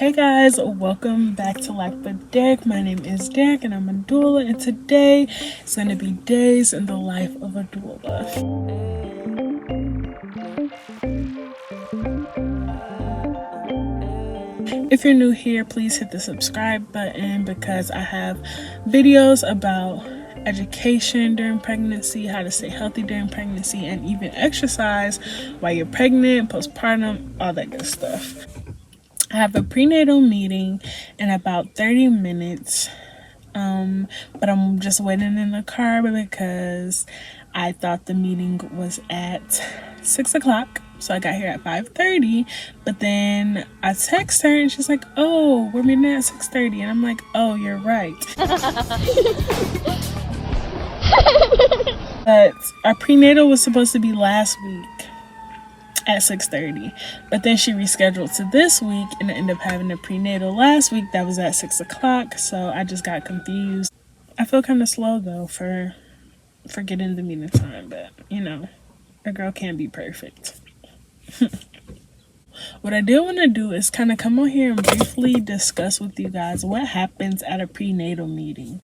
Hey guys, welcome back to Life with Daric. My name is Daric and I'm a doula, and today it's going to be days in the life of a doula. If you're new here, please hit the subscribe button because I have videos about education during pregnancy, how to stay healthy during pregnancy, and even exercise while you're pregnant, postpartum, all that good stuff. I have a prenatal meeting in about 30 minutes, but I'm just waiting in the car because I thought the meeting was at 6 o'clock. So I got here at 5:30, but then I text her and she's like, oh, we're meeting at 6:30. And I'm like, oh, you're right. But our prenatal was supposed to be last week at 6:30, but then she rescheduled to this week and I ended up having a prenatal last week that was at 6 o'clock, so I just got confused. I feel kind of slow though for getting the meeting time, but you know, a girl can't be perfect. What I do want to do is kind of come on here and briefly discuss with you guys what happens at a prenatal meeting.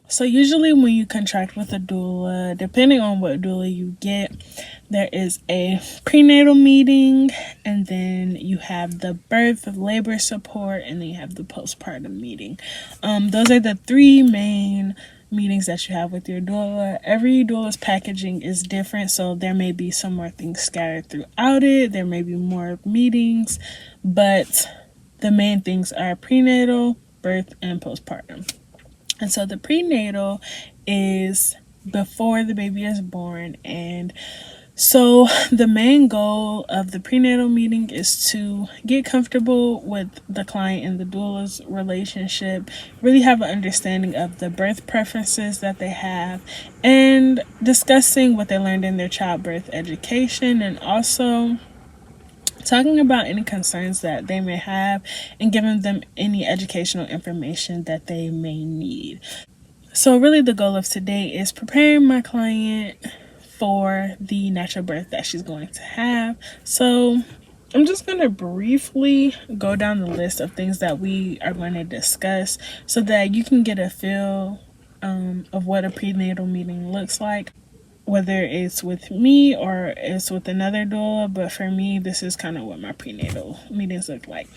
So usually when you contract with a doula, depending on what doula you get, there is a prenatal meeting, and then you have the birth, labor support, and then you have the postpartum meeting. Those are the three main meetings that you have with your doula. Every doula's packaging is different, so there may be some more things scattered throughout it. There may be more meetings, but the main things are prenatal, birth, and postpartum. And so the prenatal is before the baby is born. And so the main goal of the prenatal meeting is to get comfortable with the client and the doula's relationship, really have an understanding of the birth preferences that they have, and discussing what they learned in their childbirth education, and also talking about any concerns that they may have and giving them any educational information that they may need. So really the goal of today is preparing my client for the natural birth that she's going to have. So I'm just going to briefly go down the list of things that we are going to discuss so that you can get a feel of what a prenatal meeting looks like, whether it's with me or it's with another doula. But for me, this is kind of what my prenatal meetings look like.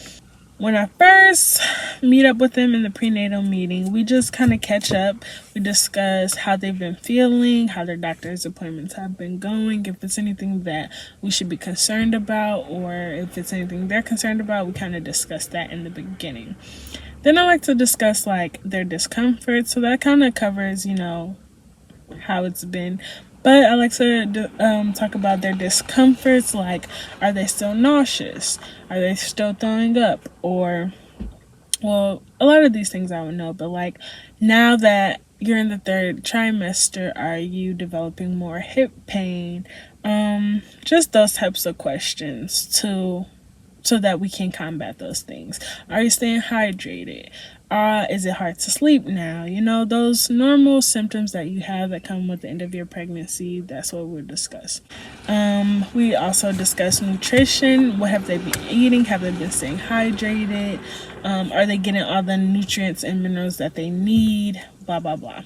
When I first meet up with them in the prenatal meeting, we just kind of catch up. We discuss how they've been feeling, how their doctor's appointments have been going, if it's anything that we should be concerned about, or if it's anything they're concerned about. We kind of discuss that in the beginning. Then I like to discuss like their discomfort, so that kind of covers, you know, how it's been. But I like to talk about their discomforts, like are they still nauseous? Are they still throwing up? Or, well, a lot of these things I would know, but like now that you're in the third trimester, are you developing more hip pain? Just those types of questions so that we can combat those things. Are you staying hydrated? Is it hard to sleep now? You know, those normal symptoms that you have that come with the end of your pregnancy, that's what we'll discuss. We also discuss nutrition. What have they been eating? Have they been staying hydrated? Are they getting all the nutrients and minerals that they need? Blah, blah, blah.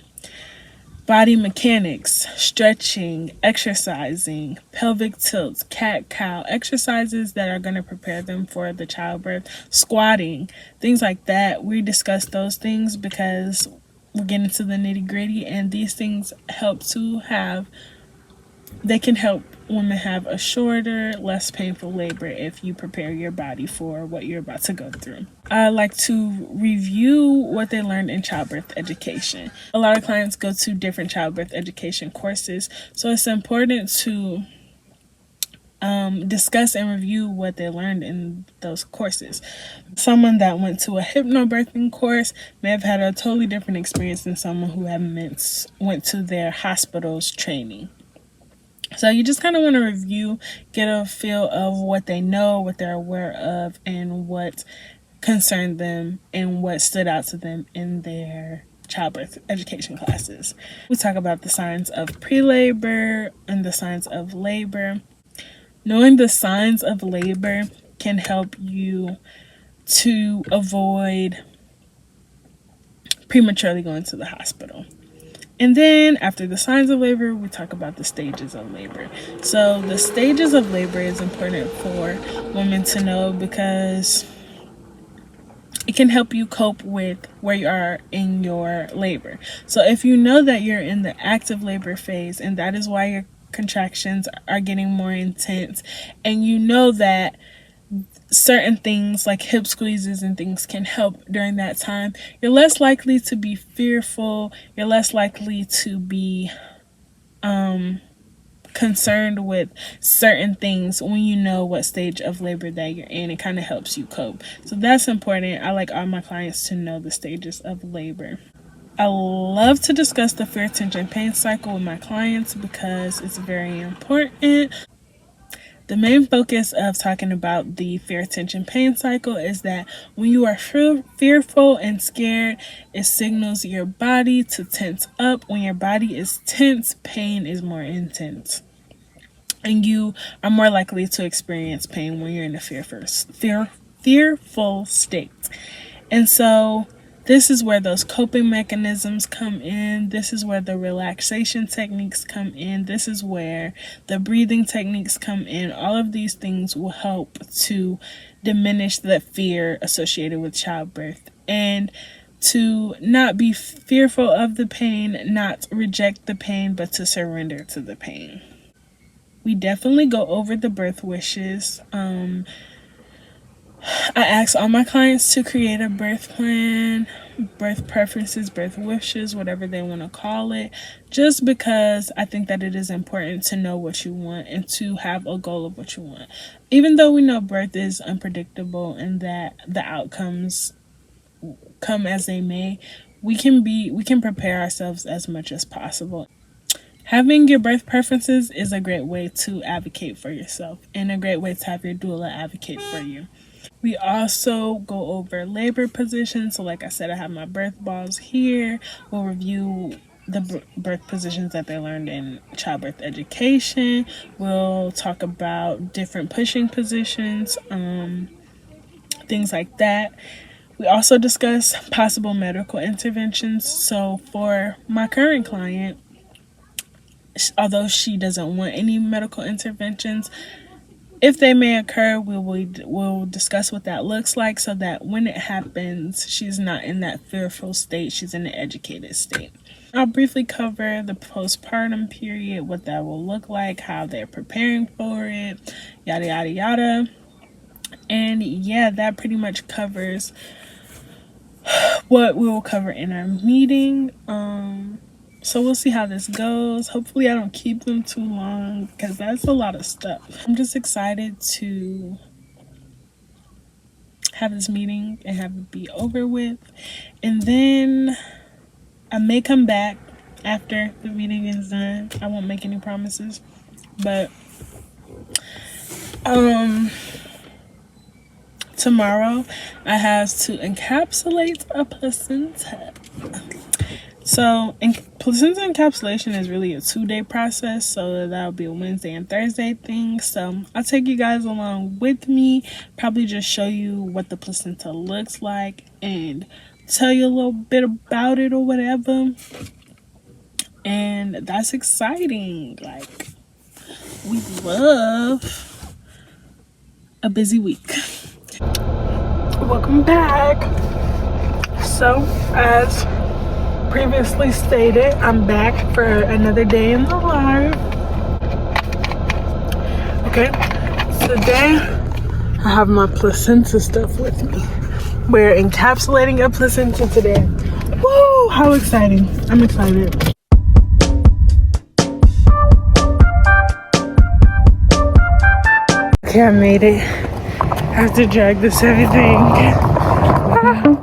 Body mechanics, stretching, exercising, pelvic tilts, cat-cow, exercises that are going to prepare them for the childbirth, squatting, things like that. We discuss those things because we're getting to the nitty-gritty, and these things they can help women have a shorter, less painful labor if you prepare your body for what you're about to go through. I like to review what they learned in childbirth education. A lot of clients go to different childbirth education courses, so it's important to discuss and review what they learned in those courses. Someone that went to a hypnobirthing course may have had a totally different experience than someone who went to their hospital's training. So you just kind of want to review, get a feel of what they know, what they're aware of, and what concerned them and what stood out to them in their childbirth education classes. We talk about the signs of pre-labor and the signs of labor. Knowing the signs of labor can help you to avoid prematurely going to the hospital. And then after the signs of labor, we talk about the stages of labor. So the stages of labor is important for women to know because it can help you cope with where you are in your labor. So if you know that you're in the active labor phase and that is why your contractions are getting more intense, and you know that certain things like hip squeezes and things can help during that time, you're less likely to be fearful, you're less likely to be concerned with certain things when you know what stage of labor that you're in. It kind of helps you cope. So that's important. I like all my clients to know the stages of labor. I love to discuss the fear, tension, pain cycle with my clients because it's very important. The main focus of talking about the fear, tension, pain cycle is that when you are fearful and scared, it signals your body to tense up. When your body is tense, pain is more intense. And you are more likely to experience pain when you're in a fearful state. And so this is where those coping mechanisms come in. This is where the relaxation techniques come in. This is where the breathing techniques come in. All of these things will help to diminish the fear associated with childbirth and to not be fearful of the pain, not reject the pain, but to surrender to the pain. We definitely go over the birth wishes. I ask all my clients to create a birth plan, birth preferences, birth wishes, whatever they want to call it, just because I think that it is important to know what you want and to have a goal of what you want. Even though we know birth is unpredictable and that the outcomes come as they may, we can prepare ourselves as much as possible. Having your birth preferences is a great way to advocate for yourself and a great way to have your doula advocate for you. We also go over labor positions. So like I said, I have my birth balls here. We'll review the birth positions that they learned in childbirth education. We'll talk about different pushing positions, things like that. We also discuss possible medical interventions. So for my current client, although she doesn't want any medical interventions, if they may occur, we'll discuss what that looks like so that when it happens, she's not in that fearful state, she's in an educated state. I'll briefly cover the postpartum period, what that will look like, how they're preparing for it, yada, yada, yada. And yeah, that pretty much covers what we will cover in our meeting. So we'll see how this goes. Hopefully I don't keep them too long because that's a lot of stuff. I'm just excited to have this meeting and have it be over with. And then I may come back after the meeting is done. I won't make any promises. But tomorrow I have to encapsulate a placenta. So placenta encapsulation is really a 2-day process, so that'll be a Wednesday and Thursday thing. So I'll take you guys along with me, probably just show you what the placenta looks like and tell you a little bit about it or whatever. And that's exciting. Like, we love a busy week. Welcome back. So as previously stated, I'm back for another day in the life. Okay, today I have my placenta stuff with me. We're encapsulating a placenta today. Woo! How exciting! I'm excited. Okay, I made it. I have to drag this heavy thing. Ah.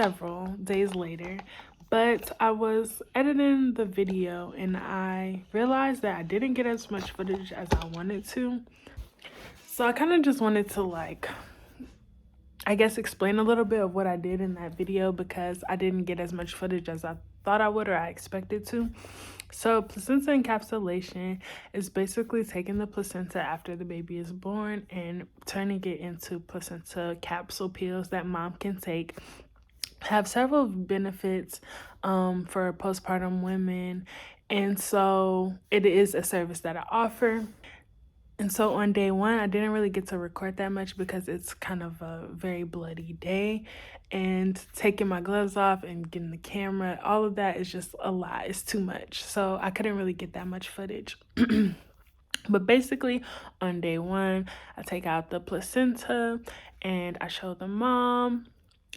several days later, but I was editing the video and I realized that I didn't get as much footage as I wanted to. So I kind of just wanted to, like, I guess explain a little bit of what I did in that video because I didn't get as much footage as I thought I would or I expected to. So placenta encapsulation is basically taking the placenta after the baby is born and turning it into placenta capsule pills that mom can take. Have several benefits for postpartum women, and so it is a service that I offer. And so on day one, I didn't really get to record that much because it's kind of a very bloody day. And taking my gloves off and getting the camera, all of that is just a lot. It's too much. So I couldn't really get that much footage. But basically, on day one, I take out the placenta and I show the mom.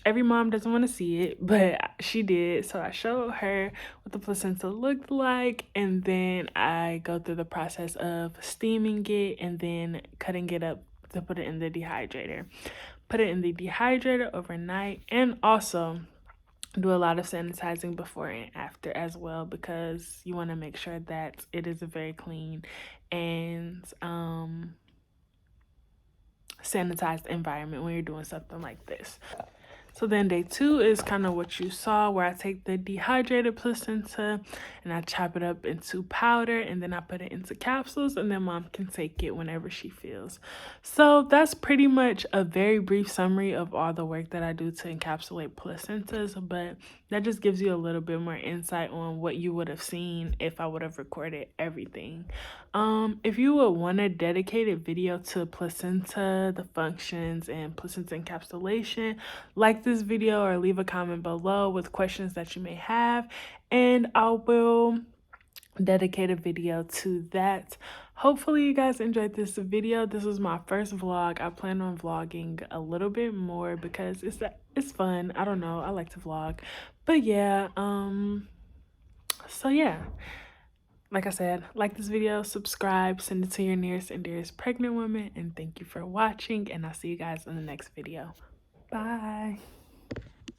Every mom doesn't want to see it, but she did. So I showed her what the placenta looked like, and then I go through the process of steaming it and then cutting it up to put it in the dehydrator. Put it in the dehydrator overnight, and also do a lot of sanitizing before and after as well, because you want to make sure that it is a very clean and sanitized environment when you're doing something like this. So then day two is kind of what you saw, where I take the dehydrated placenta and I chop it up into powder and then I put it into capsules, and then mom can take it whenever she feels. So that's pretty much a very brief summary of all the work that I do to encapsulate placentas, but that just gives you a little bit more insight on what you would have seen if I would have recorded everything. If you would want a dedicated video to placenta, the functions, and placenta encapsulation, like this video or leave a comment below with questions that you may have, and I will dedicate a video to that. Hopefully you guys enjoyed this video. This was my first vlog. I plan on vlogging a little bit more because it's fun. I don't know, I like to vlog. But yeah, so yeah, like I said, like this video, subscribe, send it to your nearest and dearest pregnant women, and thank you for watching, and I'll see you guys in the next video. Bye.